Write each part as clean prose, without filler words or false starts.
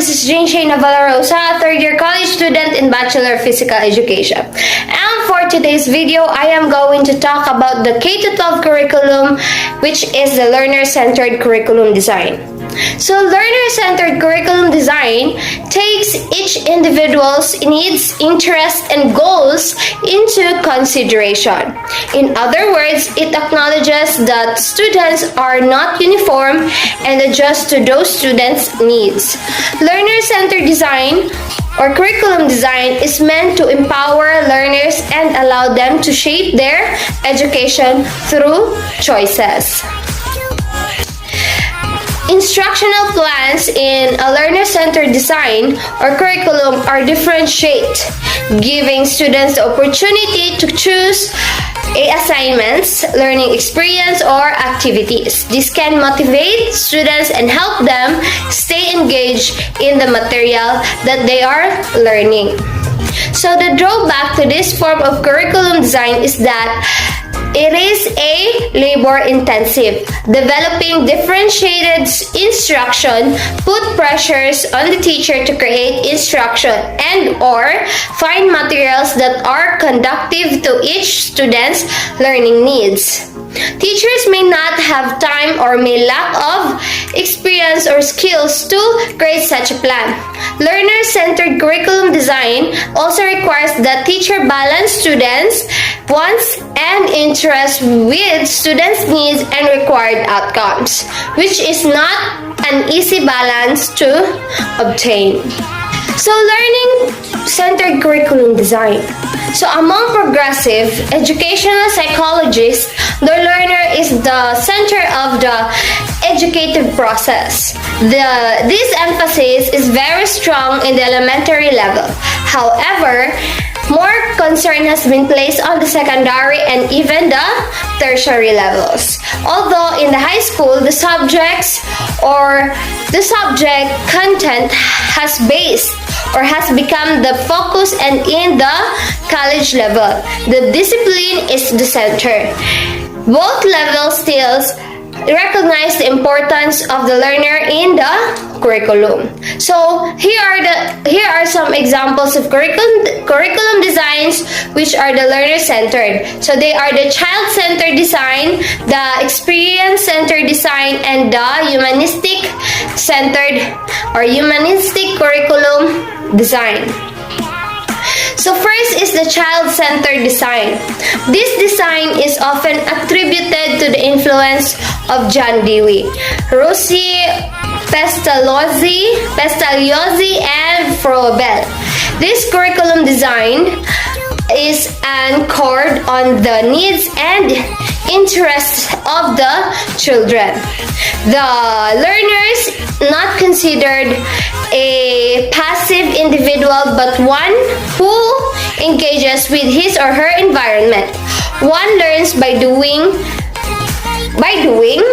this is Evalaroza, third-year college student in Bachelor of Physical Education. And for today's video, I am going to talk about the K-12 curriculum, which is the learner-centered curriculum design. So, learner-centered curriculum design takes each individual's needs, interests, and goals into consideration. In other words, it acknowledges that students are not uniform and adjusts to those students' needs. Learner-centered design or curriculum design is meant to empower learners and allow them to shape their education through choices. Instructional plans in a learner-centered design or curriculum are differentiated, giving students the opportunity to choose assignments, learning experience, or activities. This can motivate students and help them stay engaged in the material that they are learning. So the drawback to this form of curriculum design is that it is labor-intensive. Developing differentiated instruction put pressures on the teacher to create instruction and/or find materials that are conducive to each student's learning needs. Teachers may not have time or may lack of experience or skills to create such a plan. Learner-centered curriculum design also requires that teacher balance students' wants and interests with students' needs and required outcomes, which is not an easy balance to obtain. So, learning-centered curriculum design. So, among progressive educational psychologists, the learner is the center of the educative process. This emphasis is very strong in the elementary level. However, more concern has been placed on the secondary and even the tertiary levels. Although in the high school, the subject content has become the focus, and in the college level, the discipline is the center. Both levels still recognize the importance of the learner in the curriculum. So here are some examples of curriculum designs which are the learner-centered. So they are the child-centered design, the experience-centered design, and the humanistic-centered or humanistic curriculum design. So first is the child-centered design. This design is often attributed to the influence of John Dewey, Rossi, Pestalozzi, and Froebel. This curriculum design is anchored on the needs and interests of the children. The learners not considered a passive individual but one who engages with his or her environment. One learns by doing,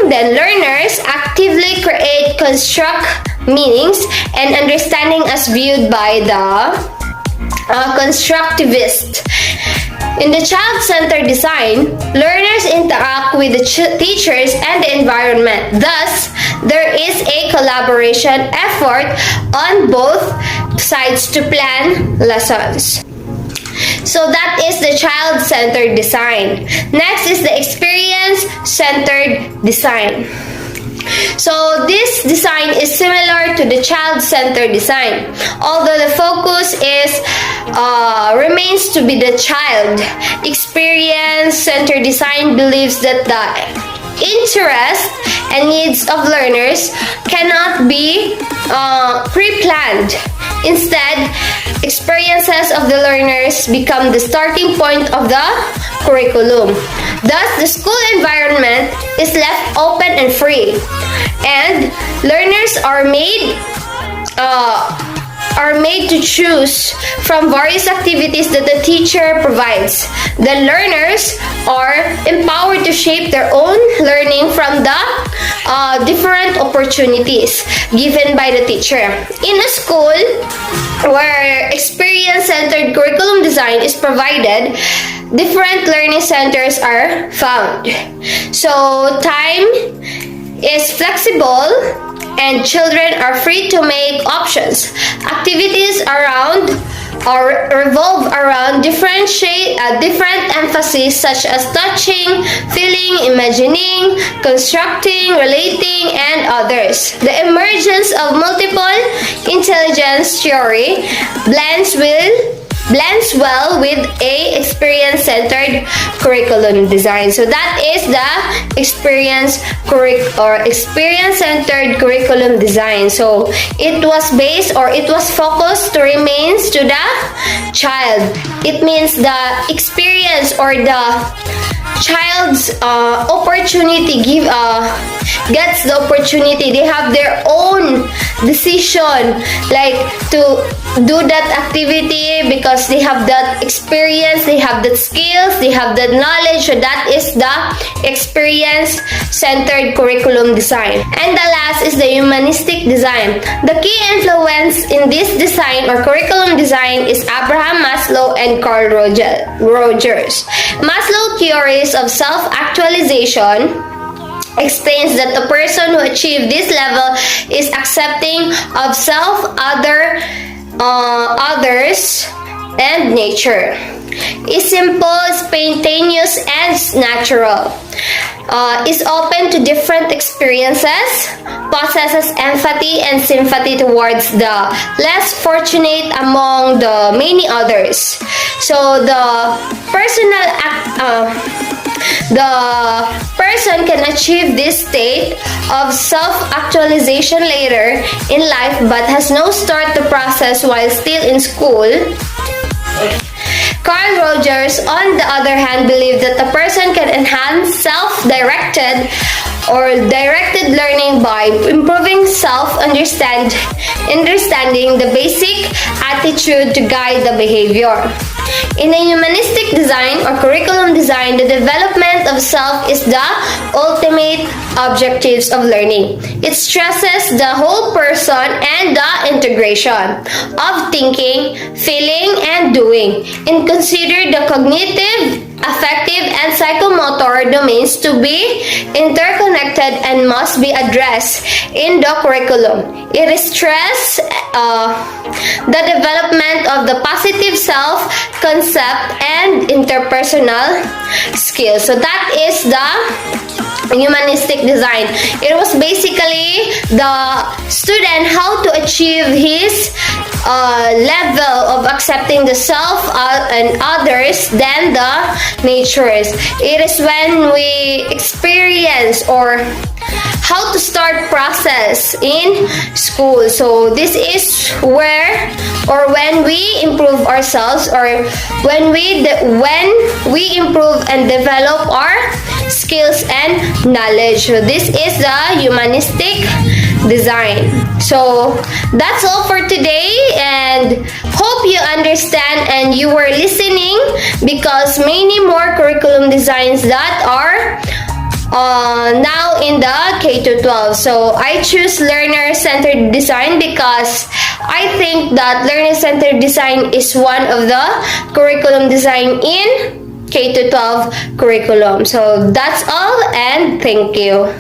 then learners actively create, construct meanings and understanding as viewed by the constructivist. In the child-centered design, learners interact with the teachers and the environment. Thus, there is a collaboration effort on both sides to plan lessons. So that is the child-centered design. Next is the experience-centered design. So this design is similar to the child-centered design, although the focus remains to be the child. Experience-centered design believes that the interests and needs of learners cannot be pre-planned. Instead, experiences of the learners become the starting point of the curriculum. Thus, the school environment is left open and free, and learners are made to choose from various activities that the teacher provides. The learners are empowered to shape their own learning from the different opportunities given by the teacher. In a school where experience-centered curriculum design is provided, different learning centers are found. So time is flexible and children are free to make options. Activities around or revolve around different emphases such as touching, feeling, imagining, constructing, relating, and others. The emergence of multiple intelligence theory blends well with a experience-centered curriculum design. So that is the experience-centered curriculum design. So it was focused to remains to the child. It means the experience or the child's opportunity gets the opportunity. They have their own decision, like to do that activity because they have that experience, they have that skills, they have that knowledge. So that is the experience-centered curriculum design. And the last is the humanistic design. The key influence in this design or curriculum design is Abraham Maslow and Carl Rogers. Maslow theories of self-actualization explains that the person who achieved this level is accepting of self, others, and nature. Is simple, spontaneous, and natural. Is open to different experiences, possesses empathy and sympathy towards the less fortunate among the many others. So the person can achieve this state of self-actualization later in life but has no start the process while still in school. Carl Rogers, on the other hand, believed that the person can enhance self-directed or directed learning by improving understanding the basic attitude to guide the behavior. In a humanistic design or curriculum design, the development of self is the ultimate objectives of learning. It stresses the whole person and the integration of thinking, feeling, and doing, and consider the cognitive, affective, and psychomotor domains to be interconnected and must be addressed in the curriculum. It stresses the development of the positive self-concept and interpersonal skills. So that is the humanistic design. It was basically the student how to achieve his level of accepting the self and others than the natures. It is when we experience or how to start process in school. So this is where or when we improve ourselves or when we improve and develop our skills and knowledge. So this is the humanistic design. So that's all for today, and hope you understand and you were listening, because many more curriculum designs that are now in the K-12. So I choose learner-centered design because I think that learner-centered design is one of the curriculum design in K-12 curriculum. So that's all, and thank you.